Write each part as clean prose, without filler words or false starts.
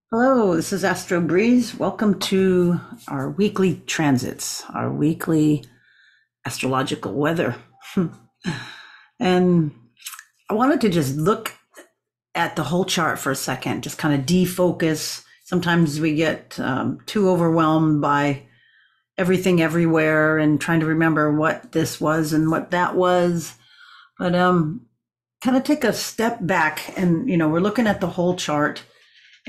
Hello, this is Astro Breeze. Welcome to our weekly transits, our weekly astrological weather. And I wanted to just look at the whole chart for a second, just kind of defocus. Sometimes we get too overwhelmed by everything everywhere and trying to remember what this was and what that was. But kind of take a step back and, we're looking at the whole chart.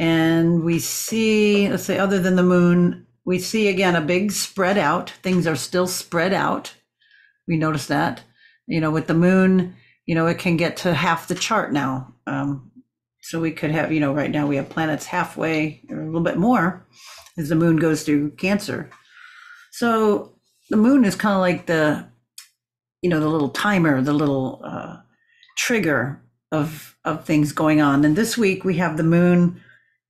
And we see, let's say, other than the moon, we see again a big spread out. Things are still spread out. We notice that, with the moon, it can get to half the chart now. So we could have, right now we have planets halfway or a little bit more as the moon goes through Cancer. So the moon is kind of like the little timer, the little trigger of things going on. And this week we have the moon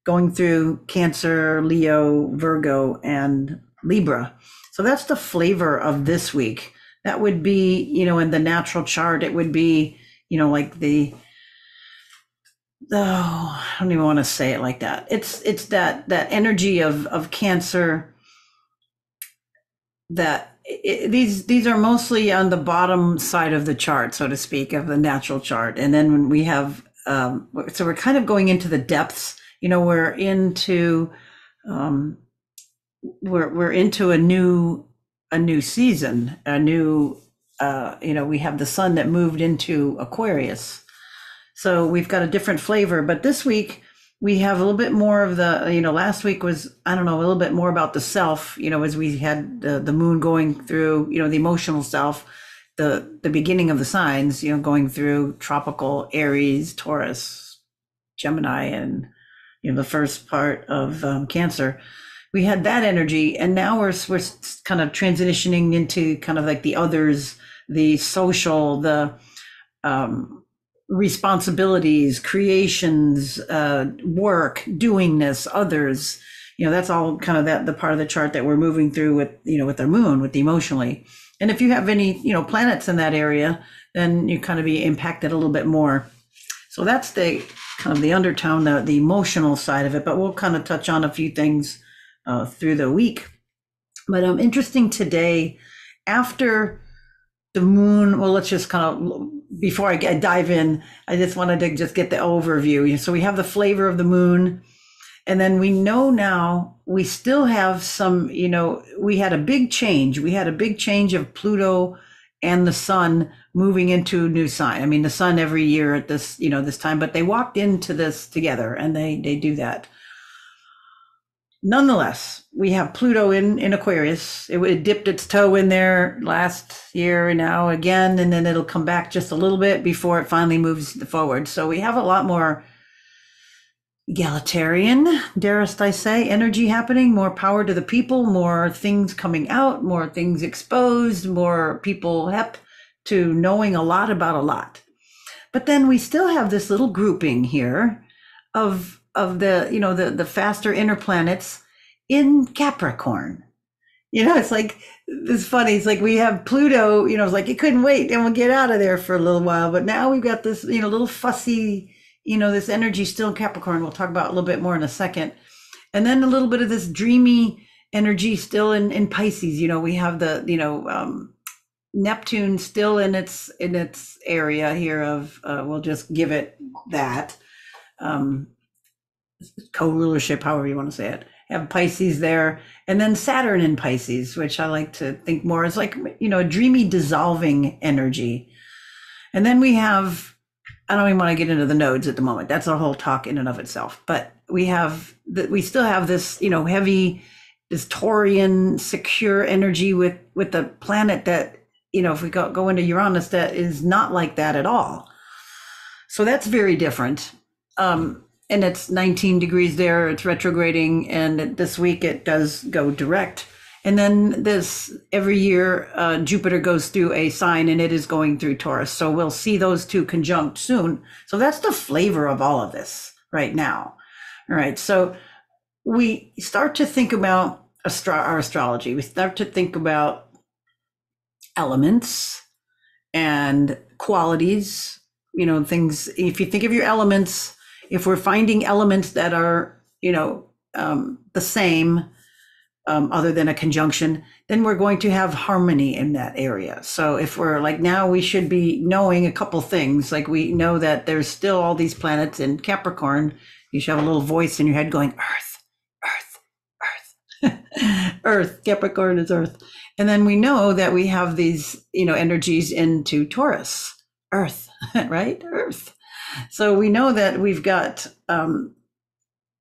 going through Cancer, Leo, Virgo, and Libra. So that's the flavor of this week. That would be, in the natural chart, it would be, like I don't even want to say it like that. It's that energy of Cancer that these are mostly on the bottom side of the chart, so to speak, of the natural chart. And then when we have, so we're kind of going into the depths. We're into we're into a new season, a new we have the sun that moved into Aquarius. So we've got a different flavor, but this week we have a little bit more of the, last week was, I don't know, a little bit more about the self, as we had the moon going through, the emotional self, the beginning of the signs, going through tropical Aries, Taurus, Gemini, and the first part of Cancer. We had that energy, and now we're kind of transitioning into kind of like the others, the social, the responsibilities, creations, work, doingness, others. That's all kind of the part of the chart that we're moving through with, with our moon, with the emotionally. And if you have any, planets in that area, then you kind of be impacted a little bit more. So that's the kind of the undertone, the emotional side of it, but we'll kind of touch on a few things through the week. But interesting today, after the moon, well, let's just kind of, before I dive in, I just wanted to just get the overview. So we have the flavor of the moon, and then we know now we still have some, we had a big change. We had a big change of Pluto and the sun moving into a new sign. I mean, the sun every year at this, this time, but they walked into this together, and they do that. Nonetheless, we have Pluto in Aquarius. It dipped its toe in there last year and now again, and then it'll come back just a little bit before it finally moves forward. So we have a lot more egalitarian, darest I say, energy happening, more power to the people, more things coming out, more things exposed, more people hep to knowing a lot about a lot. But then we still have this little grouping here of the the faster inner planets in Capricorn. It's like, it's funny. It's like we have Pluto, it's like it couldn't wait and we'll get out of there for a little while. But now we've got this, little fussy, this energy still in Capricorn. We'll talk about a little bit more in a second. And then a little bit of this dreamy energy still in Pisces. We have the, Neptune still in its area here of, we'll just give it that. Co-rulership, however you want to say it, have Pisces there, and then Saturn in Pisces, which I like to think more as like, a dreamy dissolving energy. And then we have, I don't even want to get into the nodes at the moment. That's a whole talk in and of itself. But we still have this, heavy, this Taurian, secure energy with the planet that, if we go into Uranus, that is not like that at all. So that's very different. And it's 19 degrees there, it's retrograding, and this week it does go direct. And then every year, Jupiter goes through a sign, and it is going through Taurus. So we'll see those two conjunct soon. So that's the flavor of all of this right now. All right, so we start to think about our astrology. We start to think about elements and qualities, things. If you think of your elements, if we're finding elements that are the same, other than a conjunction, then we're going to have harmony in that area. So if we're like now, we should be knowing a couple things. Like we know that there's still all these planets in Capricorn. You should have a little voice in your head going, Earth, Earth, Earth, Earth. Capricorn is Earth. And then we know that we have these, energies into Taurus, Earth, right? Earth. So we know that we've got,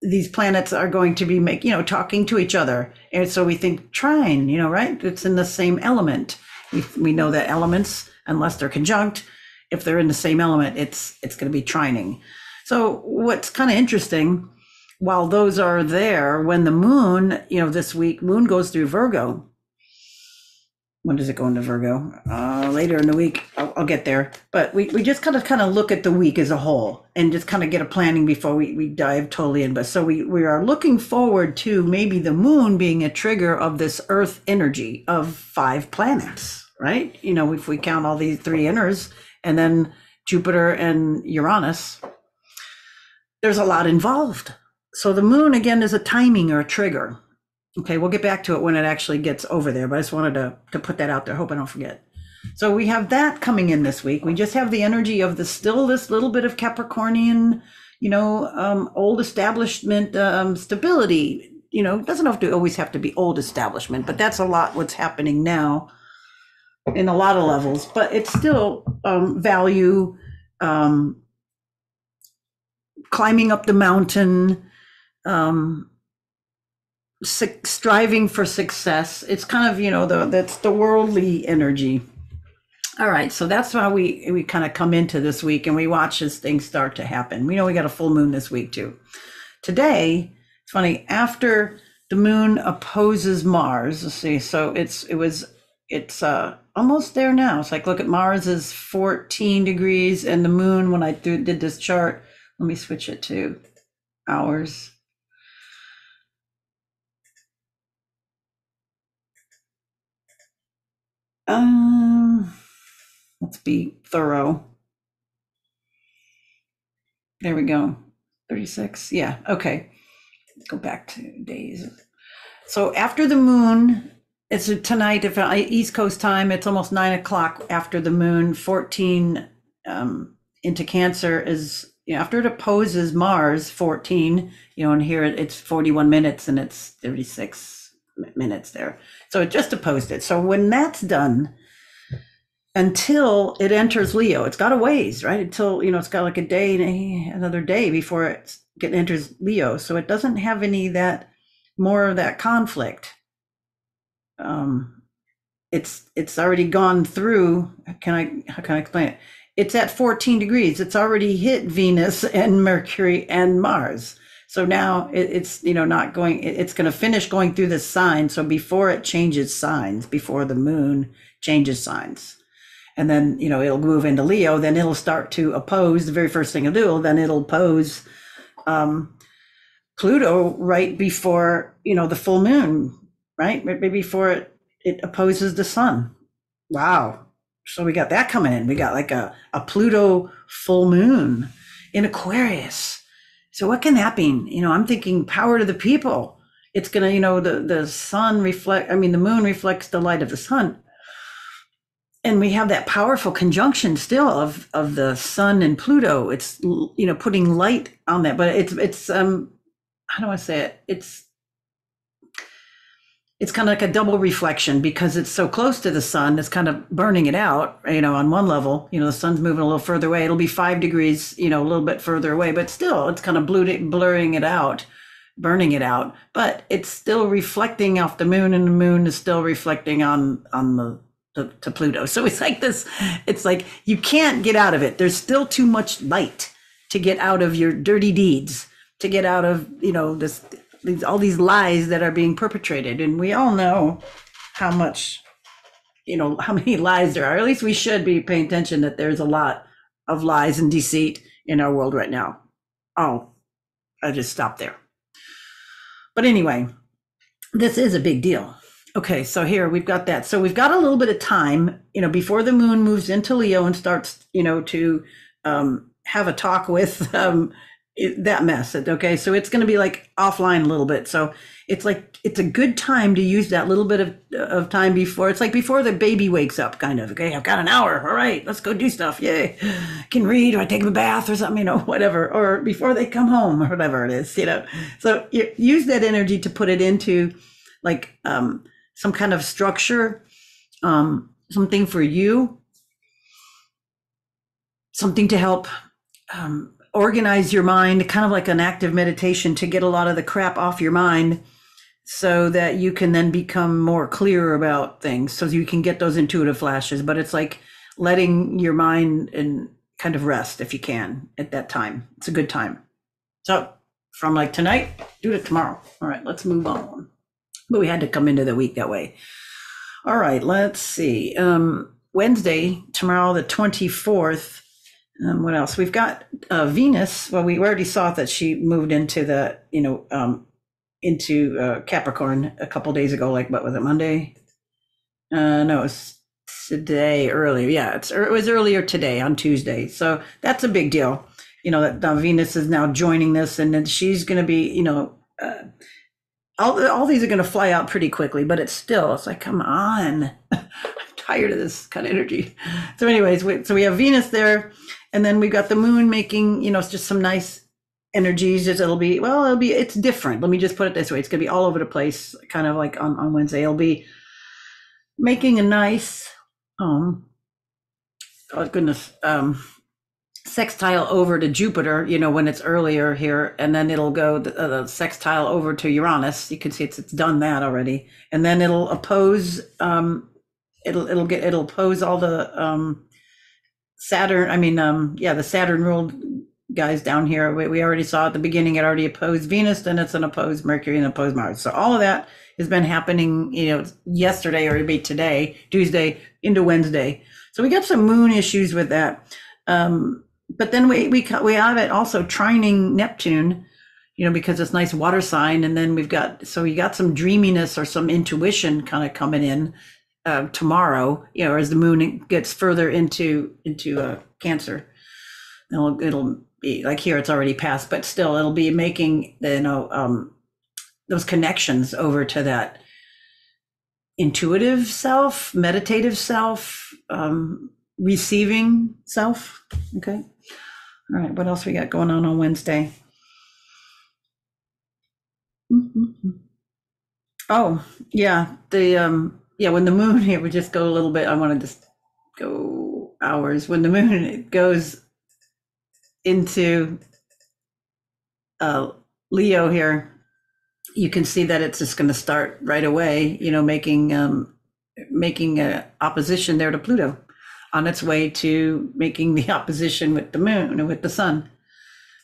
these planets are going to be talking to each other. And so we think trine, right? It's in the same element. We know that elements, unless they're conjunct, if they're in the same element, it's going to be trining. So what's kind of interesting, while those are there, when the moon, this week, moon goes through Virgo. When does it go into Virgo? Later in the week. I'll get there. But we just kind of look at the week as a whole and just kind of get a planning before we dive totally in. But so we are looking forward to maybe the moon being a trigger of this Earth energy of 5 planets, right? If we count all these 3 inners and then Jupiter and Uranus, there's a lot involved. So the moon, again, is a timing or a trigger. Okay, we'll get back to it when it actually gets over there, but I just wanted to put that out there. Hope I don't forget. So we have that coming in this week. We just have the energy of this little bit of Capricornian, old establishment stability. It doesn't always have to be old establishment, but that's a lot what's happening now in a lot of levels. But it's still value, climbing up the mountain, striving for success. It's kind of, that's the worldly energy. All right, so that's how we kind of come into this week and we watch as things start to happen. We know we got a full moon this week too. Today, it's funny, after the moon opposes Mars, let's see, so it's almost there now. It's like, look at Mars is 14 degrees and the moon, when I did this chart, let me switch it to hours. Let's be thorough. There we go. 36. Yeah. Okay. Let's go back to days. So after the moon, it's tonight, if East Coast time, it's almost 9 o'clock after the moon. 14 into Cancer is, after it opposes Mars, 14, and here it's 41 minutes and it's 36 minutes there. So it just opposed it. So when that's done, until it enters Leo, it's got a ways, right? Until, it's got like another day before it enters Leo. So it doesn't have more of that conflict. It's already gone through. How can I explain it? It's at 14 degrees. It's already hit Venus and Mercury and Mars. So now it's, not going, it's going to finish going through this sign. So before it changes signs, before the moon changes signs, and then, it'll move into Leo, then it'll start to oppose. The very first thing it'll do, then it'll oppose Pluto right before, the full moon, right? Right before it opposes the sun. Wow. So we got that coming in. We got like a Pluto full moon in Aquarius. So what can that mean? I'm thinking power to the people. It's going to, the sun the moon reflects the light of the sun. And we have that powerful conjunction still of the Sun and Pluto. It's, putting light on that, but it's how do I say it? It's kind of like a double reflection because it's so close to the sun. It's kind of burning it out, on one level, the sun's moving a little further away. It'll be 5 degrees, a little bit further away, but still it's kind of blurring it out, burning it out, but it's still reflecting off the moon, and the moon is still reflecting on to Pluto. So it's like this, it's like you can't get out of it. There's still too much light to get out of your dirty deeds, to get out of, all these lies that are being perpetrated. And we all know how much, how many lies there are. Or at least we should be paying attention that there's a lot of lies and deceit in our world right now. Oh, I just stopped there. But anyway, this is a big deal. Okay, so here we've got that. So we've got a little bit of time, before the moon moves into Leo and starts, to have a talk with, that mess. Okay, so it's going to be like offline a little bit. So it's like it's a good time to use that little bit of time before. It's like before the baby wakes up, kind of. Okay, I've got an hour. All right, let's go do stuff. Yay! I can read, or I take a bath, or something. Whatever. Or before they come home, or whatever it is. So you use that energy to put it into like some kind of structure, something for you, something to help organize your mind, kind of like an active meditation to get a lot of the crap off your mind so that you can then become more clear about things, so you can get those intuitive flashes. But it's like letting your mind and kind of rest if you can at that time. It's a good time. So from like tonight, do it tomorrow. All right, let's move on. But we had to come into the week that way. All right, let's see. Wednesday, tomorrow, the 24th. What else? We've got Venus. Well, we already saw that she moved into the, into Capricorn a couple days ago. Like, what was it, Monday? No, it was today, earlier. Yeah, it was earlier today on Tuesday. So that's a big deal. That Venus is now joining this, and then she's going to be, all these are going to fly out pretty quickly, but it's like, come on. I'm tired of this kind of energy. So anyways, we have Venus there, and then we've got the moon making, just some nice energies. It's different. Let me just put it this way. It's going to be all over the place, kind of like on Wednesday. It'll be making a nice, oh goodness, sextile over to Jupiter, when it's earlier here, and then it'll go the sextile over to Uranus. You can see it's done that already, and then it'll oppose. It'll oppose all the Saturn. The Saturn ruled guys down here. We already saw at the beginning. It already opposed Venus, then it's an opposed Mercury and opposed Mars. So all of that has been happening, yesterday, or maybe today, Tuesday into Wednesday. So we got some moon issues with that. But then we have it also trining Neptune, because it's nice water sign. And then you got some dreaminess or some intuition kind of coming in tomorrow, as the moon gets further into Cancer. It'll be like here, it's already passed, but still it'll be making, those connections over to that intuitive self, meditative self, receiving self. Okay. All right. What else we got going on Wednesday? Mm-hmm. Oh, yeah. When the moon here, we just go a little bit. I want to just go hours. When the moon goes into Leo here, you can see that it's just going to start right away, making a opposition there to Pluto, on its way to making the opposition with the moon and with the sun.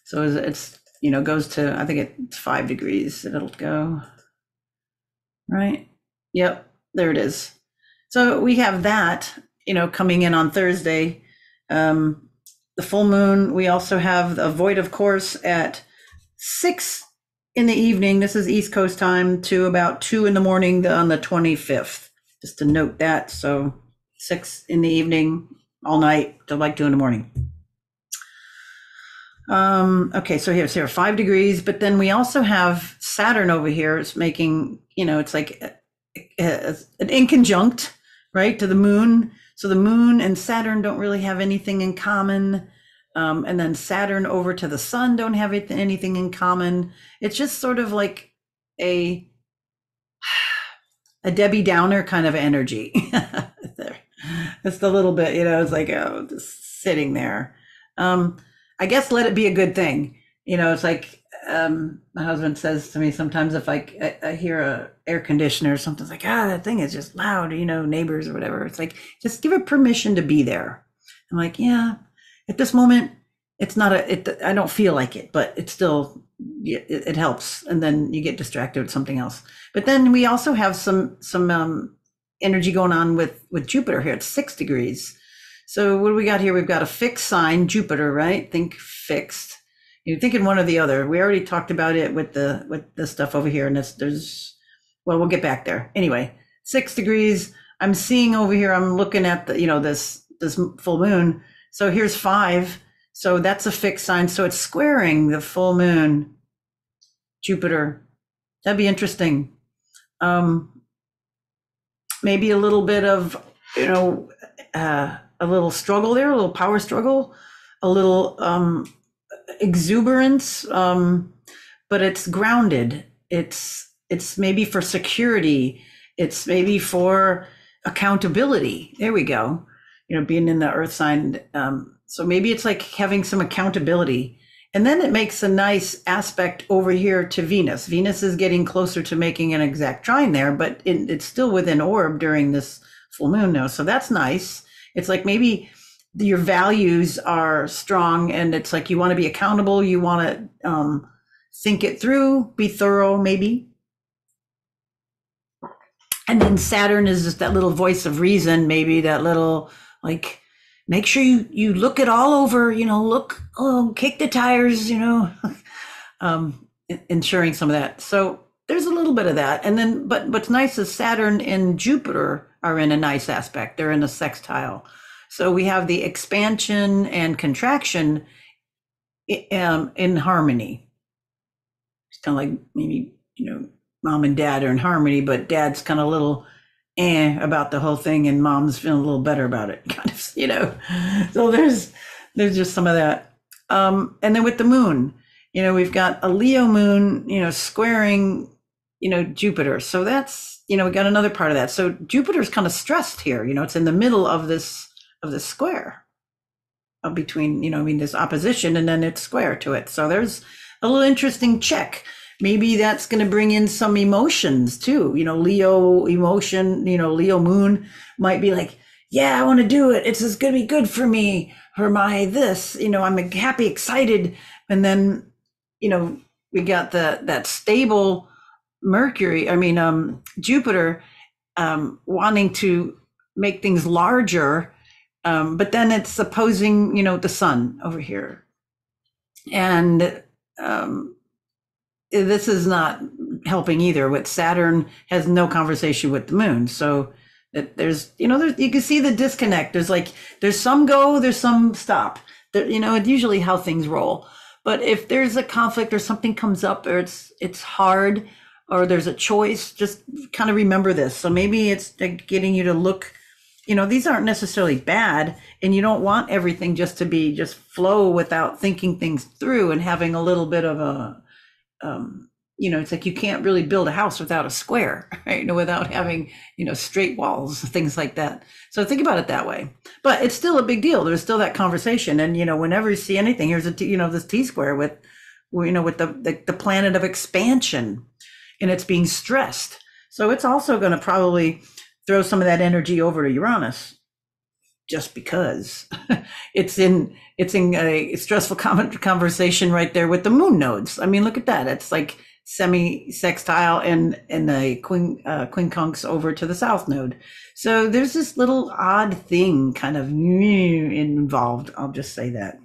So it's goes to, I think it's 5 degrees. It'll go right. Yep, there it is. So we have that, coming in on Thursday. The full moon. We also have a void, of course, at 6 in the evening. This is East Coast time, to about 2 in the morning on the 25th. Just to note that. So 6 in the evening, all night till like 2 in the morning. Okay, so here's 5 degrees, but then we also have Saturn over here. It's making, it's like an inconjunct, right, to the moon. So the moon and Saturn don't really have anything in common. And then Saturn over to the sun don't have anything in common. It's just sort of like a Debbie Downer kind of energy. Just a little bit, it's like, just sitting there. I guess let it be a good thing. It's like my husband says to me sometimes, if I hear a air conditioner or something, it's like, that thing is just loud, neighbors or whatever. It's like, just give it permission to be there. I'm like, yeah, at this moment, it's not I don't feel like it, but it's still, it helps. And then you get distracted with something else. But then we also have some energy going on with Jupiter here. It's 6 degrees. So what do we got here? We've got a fixed sign, Jupiter, right? Think fixed. You're thinking one or the other. We already talked about it with the stuff over here, and we'll get back there. Anyway, 6 degrees. I'm seeing over here, I'm looking at the, this full moon. So here's 5. So that's a fixed sign. So it's squaring the full moon, Jupiter. That'd be interesting. Maybe a little bit of, a little struggle there, a little power struggle, a little exuberance, but it's grounded. It's maybe for security. It's maybe for accountability. There we go. Being in the earth sign. So maybe it's like having some accountability. And then it makes a nice aspect over here to Venus. Venus is getting closer to making an exact trine there, but it's still within orb during this full moon now. So that's nice. It's like maybe your values are strong and it's like you want to be accountable. You want to think it through, be thorough, maybe. And then Saturn is just that little voice of reason, maybe that little like, make sure you look it all over, kick the tires, ensuring some of that. So there's a little bit of that. And then, but what's nice is Saturn and Jupiter are in a nice aspect. They're in a sextile. So we have the expansion and contraction in harmony. It's kind of like maybe, mom and dad are in harmony, but dad's kind of a little about the whole thing and mom's feeling a little better about it, kind of, So there's just some of that. And then with the moon, we've got a Leo moon, squaring, Jupiter. So that's, we got another part of that. So Jupiter's kind of stressed here, it's in the middle of this square between, this opposition, and then it's square to it. So there's a little interesting check. Maybe that's going to bring in some emotions too. Leo emotion, Leo moon might be like, yeah, I want to do it. It's going to be good for me, for my this, I'm happy, excited. And then, we got that stable Mercury, Jupiter, wanting to make things larger. But then it's opposing, the sun over here. And, this is not helping either. With Saturn has no conversation with the moon. So there's you can see the disconnect. There's some go, there's some stop. It's usually how things roll. But if there's a conflict or something comes up or it's hard or there's a choice, just kind of remember this. So maybe it's getting you to look, these aren't necessarily bad, and you don't want everything just to be just flow without thinking things through and having a little bit of a it's like you can't really build a house without a square, right? Without having, straight walls, things like that. So think about it that way. But it's still a big deal. There's still that conversation. And, whenever you see anything, here's this T square with the planet of expansion, and it's being stressed. So it's also going to probably throw some of that energy over to Uranus, just because it's in a stressful conversation right there with the moon nodes. Look at that. It's like semi-sextile and the quincunx over to the south node. So there's this little odd thing kind of involved. I'll just say that.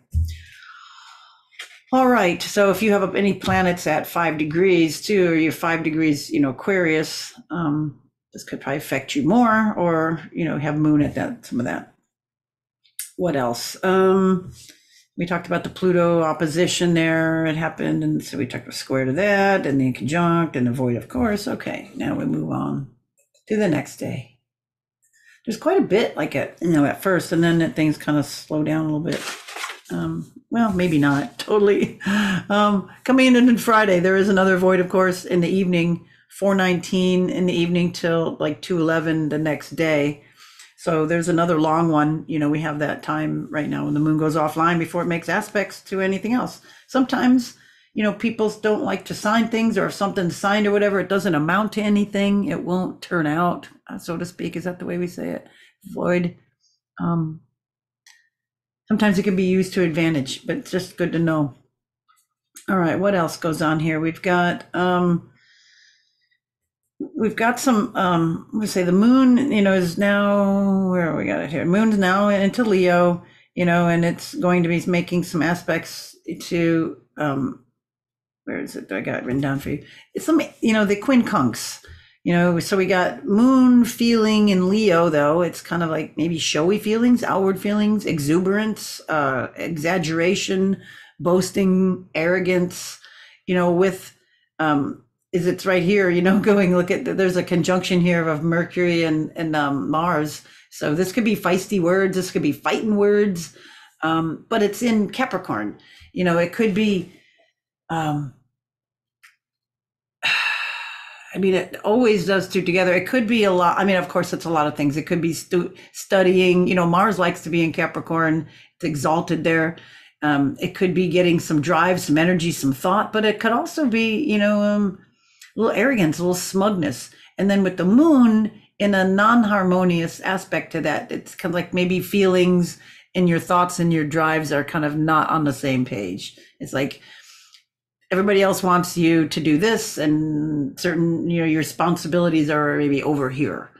All right. So if you have any planets at 5 degrees too, or you're 5 degrees, Aquarius, this could probably affect you more, or, have moon at some of that. What else? We talked about the Pluto opposition there. It happened. And so we talked about square to that, and the conjunct and the void, of course. Okay, now we move on to the next day. There's quite a bit at first, and then things kind of slow down a little bit. Well, maybe not totally. Coming in Friday, there is another void, of course, in the evening, 4:19 in the evening till 2:11 the next day. So there's another long one. We have that time right now when the moon goes offline before it makes aspects to anything else. Sometimes, people don't like to sign things, or if something's signed or whatever, it doesn't amount to anything. It won't turn out, so to speak. Is that the way we say it? Void. Sometimes it can be used to advantage, but it's just good to know. All right, what else goes on here? We've got some, let's say the moon, is now, where we got it here? Moon's now into Leo, and it's going to be making some aspects to, where is it? I got it written down for you. It's some, the quincunx, So we got moon feeling in Leo, though. It's kind of like maybe showy feelings, outward feelings, exuberance, exaggeration, boasting, arrogance, with, is it's right here, going, look at, there's a conjunction here of Mercury and Mars. So this could be feisty words. This could be fighting words. But it's in Capricorn. It could be, it always does two together. It could be a lot. Of course, it's a lot of things. It could be studying. Mars likes to be in Capricorn. It's exalted there. It could be getting some drive, some energy, some thought, but it could also be, a little arrogance, a little smugness. And then with the moon in a non-harmonious aspect to that, it's kind of like maybe feelings and your thoughts and your drives are kind of not on the same page. It's like, everybody else wants you to do this, and certain, your responsibilities are maybe over here.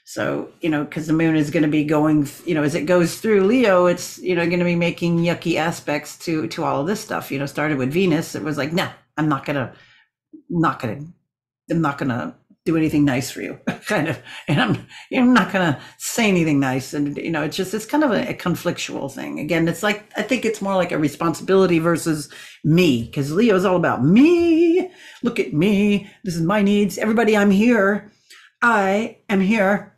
So, because the moon is going to be going, as it goes through Leo, it's, going to be making yucky aspects to all of this stuff. Started with Venus. It was like, no, I'm not going to do anything nice for you, kind of, and I'm not going to say anything nice. And, it's kind of a conflictual thing. Again, it's like, I think it's more like a responsibility versus me, because Leo is all about me. Look at me. This is my needs. Everybody, I'm here. I am here.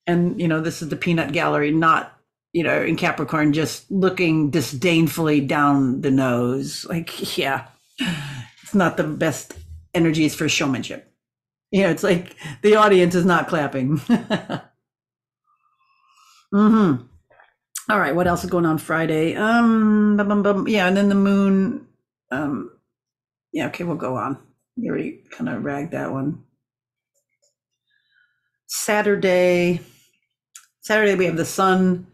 And, this is the peanut gallery, not, in Capricorn, just looking disdainfully down the nose. Like, yeah, it's not the best energies for showmanship. It's like the audience is not clapping. All right, what else is going on Friday? Yeah, and then the moon. Yeah, okay, we'll go on. You already kind of ragged that one. Saturday we have the sun.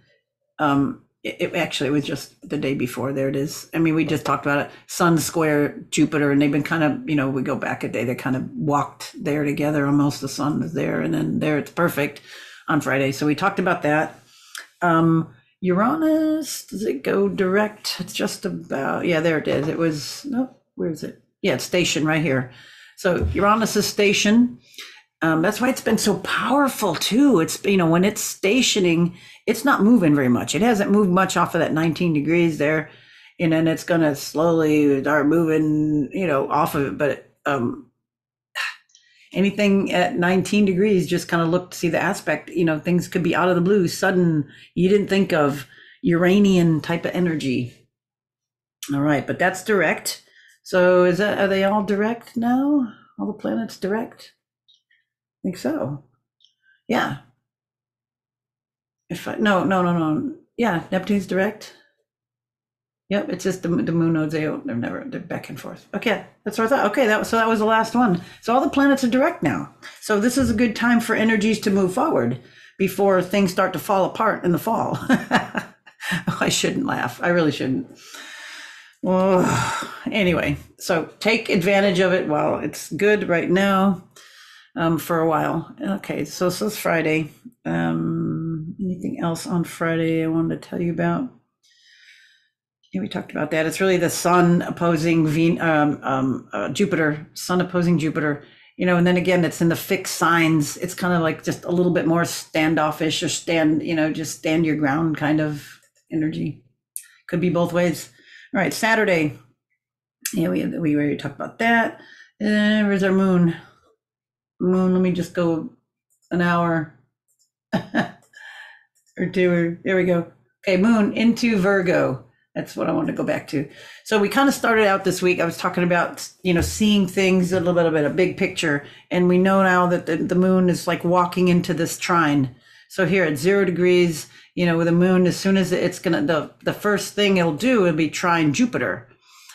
It was just the day before. There it is. We just talked about it. Sun square Jupiter, and they've been kind of, we go back a day, they kind of walked there together almost. The sun is there, and then there it's perfect on Friday. So we talked about that. Uranus, does it go direct? It's just about, yeah, there it is. It was, no, where is it? Yeah, it's station right here. So Uranus is station. That's why it's been so powerful too. It's, when it's stationing, it's not moving very much. It hasn't moved much off of that 19 degrees there. And then it's going to slowly start moving, off of it. But anything at 19 degrees, just kind of look to see the aspect, things could be out of the blue, sudden, you didn't think of, Uranian type of energy. All right, but that's direct. So are they all direct now? All the planets direct? I think so. Yeah. No. Yeah, Neptune's direct. Yep, it's just the moon nodes. They're back and forth. Okay, that's what I thought. Okay, that was the last one. So all the planets are direct now. So this is a good time for energies to move forward before things start to fall apart in the fall. I shouldn't laugh. I really shouldn't. Oh, anyway, so take advantage of it while it's good right now. For a while. Okay, so it's Friday. Anything else on Friday I wanted to tell you about? Yeah, we talked about that. It's really the sun opposing Jupiter, sun opposing Jupiter, and then again, it's in the fixed signs. It's kind of like just a little bit more standoffish or just stand your ground kind of energy. Could be both ways. All right, Saturday. Yeah, we already talked about that. And where's our moon? Moon, let me just go an hour or two. There we go. Okay, moon into Virgo. That's what I wanted to go back to. So we kind of started out this week. I was talking about, seeing things a little bit, a big picture. And we know now that the moon is like walking into this trine. So here at 0 degrees, with the moon, as soon as it's going to, the first thing it'll do will be trine Jupiter.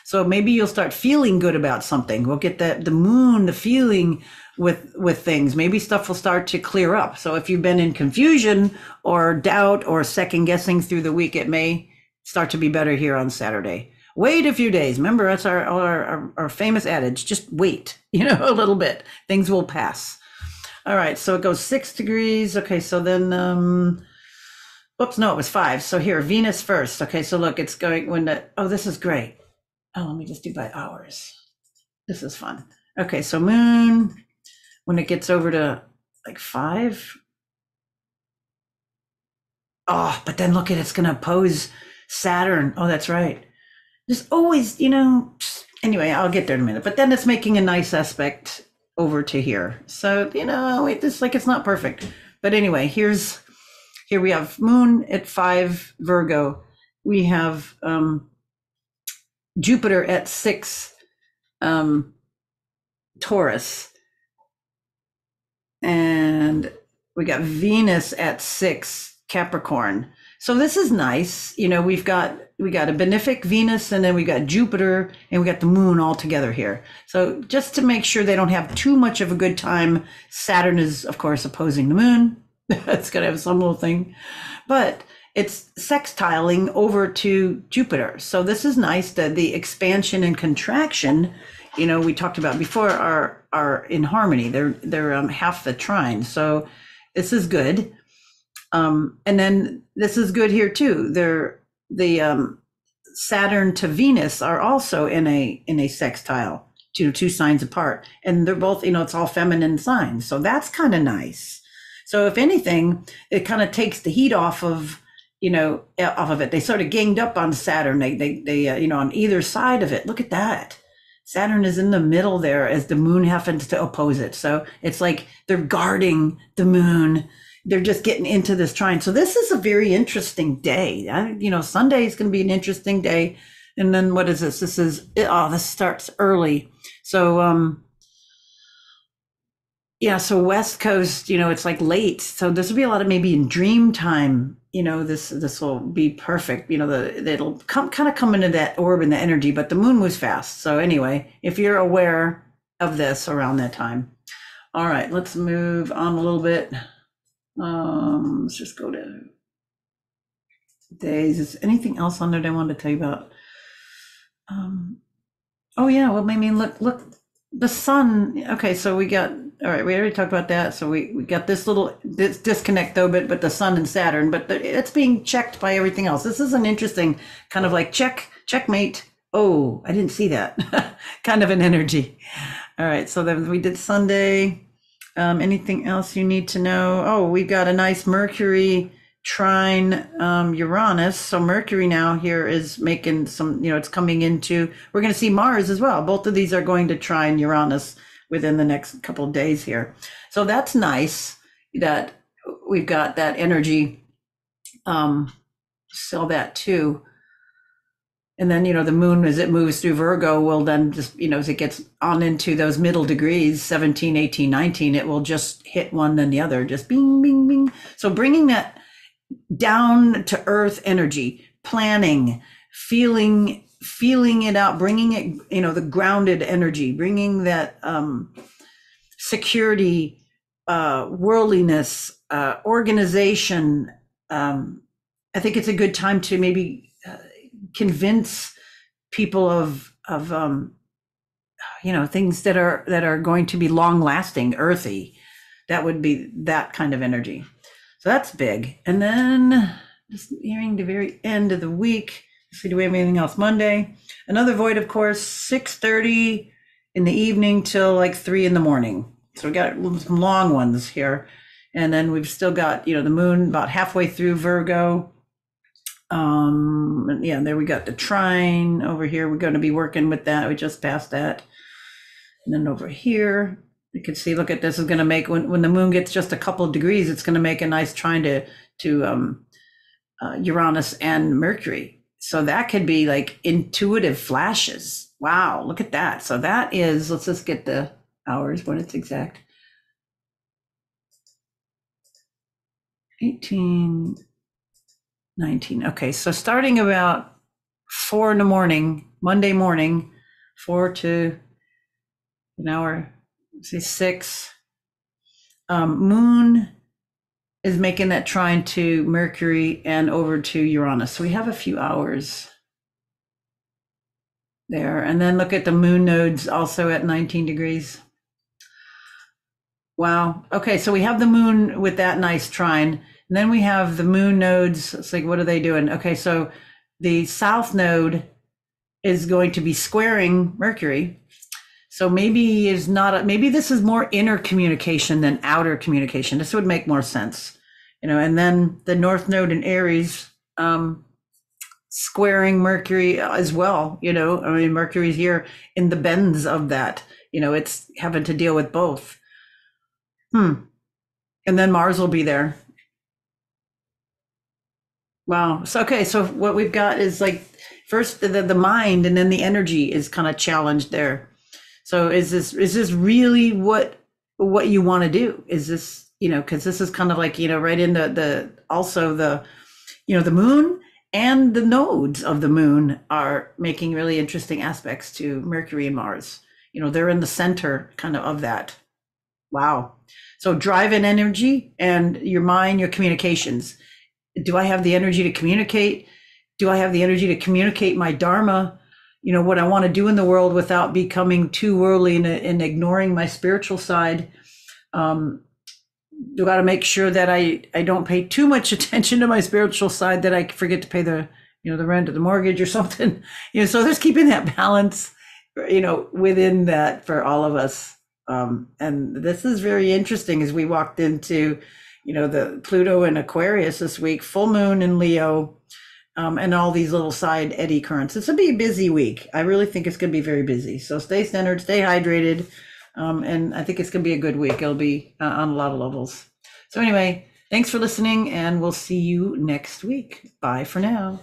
So maybe you'll start feeling good about something. We'll get the moon, the feeling with things. Maybe stuff will start to clear up. So if you've been in confusion or doubt or second guessing through the week, it may start to be better here on Saturday. Wait a few days. Remember, that's our famous adage. Just wait, a little bit. Things will pass. All right. So it goes 6 degrees. Okay. So then, oops, no, it was 5. So here, Venus first. Okay. So look, it's going this is great. Oh, let me just do by hours. This is fun. Okay. So moon, when it gets over to like 5. Oh, but then look at it's going to oppose Saturn. Oh, that's right. There's always, anyway, I'll get there in a minute. But then it's making a nice aspect over to here. So, it's like it's not perfect. But anyway, here we have Moon at 5 Virgo. We have Jupiter at 6 Taurus. And we got Venus at 6 Capricorn. So this is nice. We got a benefic Venus, and then we got Jupiter, and we got the moon all together here. So just to make sure they don't have too much of a good time, Saturn is, of course, opposing the moon. It's going to have some little thing, but it's sextiling over to Jupiter. So this is nice that the expansion and contraction, we talked about before, are in harmony. They're half the trine. So this is good. And then this is good here too. The Saturn to Venus are also in a sextile, two signs apart, and they're both, it's all feminine signs. So that's kind of nice. So if anything, it kind of takes the heat off of it. They sort of ganged up on Saturn. They on either side of it. Look at that. Saturn is in the middle there as the moon happens to oppose it. So it's like they're guarding the moon. They're just getting into this trine. So this is a very interesting day. Sunday is going to be an interesting day. And then what is this? This starts early. So, so West Coast, it's like late. So this will be a lot of maybe in dream time. This will be perfect. It'll come into that orb and the energy, but the moon moves fast. So anyway, if you're aware of this around that time. All right, let's move on a little bit. Let's just go to days. Is anything else on there that I wanted to tell you about? Look, the sun. Okay, so we already talked about that. So we got this disconnect though, but the sun and Saturn, but it's being checked by everything else. This is an interesting kind of like checkmate. Oh, I didn't see that kind of an energy. All right, so then we did Sunday. Anything else you need to know? Oh, we've got a nice Mercury trine Uranus. So Mercury now here is making some, it's coming into, we're going to see Mars as well. Both of these are going to trine Uranus within the next couple of days here. So that's nice that we've got that energy. Saw that too. And then, the moon, as it moves through Virgo, will then just, as it gets on into those middle degrees, 17, 18, 19, it will just hit one then the other, just bing, bing, bing. So bringing that down to earth energy, planning, feeling it out, bringing it, the grounded energy, bringing that security, worldliness, organization. I think it's a good time to maybe convince people of things that are going to be long lasting, earthy. That would be that kind of energy. So that's big. And then just nearing the very end of the week. Let's see, do we have anything else? Monday, another void, of course, 6:30 in the evening till like 3 in the morning. So we got some long ones here. And then we've still got, the moon about halfway through Virgo. There we got the trine over here. We're going to be working with that. We just passed that. And then over here, you can see, look at this, is going to make, when the moon gets just a couple of degrees, it's going to make a nice trine to Uranus and Mercury. So that could be like intuitive flashes. Wow, look at that. So that is, let's just get the hours when it's exact. 18, 19. Okay, so starting about 4 in the morning, Monday morning, 4 to an hour, say 6. Moon is making that trine to Mercury and over to Uranus. So we have a few hours there. And then look at the moon nodes also at 19 degrees. Wow. Okay, so we have the moon with that nice trine. And then we have the moon nodes. It's like, what are they doing? Okay, so the south node is going to be squaring Mercury. So maybe is not maybe this is more inner communication than outer communication. This would make more sense, and then the North Node in Aries, squaring Mercury as well. I mean, Mercury's here in the bends of that. It's having to deal with both. And then Mars will be there. Wow. So okay. So what we've got is like first the mind, and then the energy is kind of challenged there. So is this really what you want to do? Is this, because this is kind of like, right in the also the, the moon and the nodes of the moon are making really interesting aspects to Mercury and Mars. They're in the center kind of that. Wow. So drive and energy and your mind, your communications. Do I have the energy to communicate? Do I have the energy to communicate my dharma? What I want to do in the world without becoming too worldly and ignoring my spiritual side. Do got to make sure that I don't pay too much attention to my spiritual side, that I forget to pay the rent or the mortgage or something. So there's keeping that balance, within that for all of us. And this is very interesting as we walked into, the Pluto and Aquarius this week, full moon in Leo, and all these little side eddy currents. It's going to be a busy week. I really think it's going to be very busy. So stay centered, stay hydrated. And I think it's going to be a good week. It'll be on a lot of levels. So anyway, thanks for listening, and we'll see you next week. Bye for now.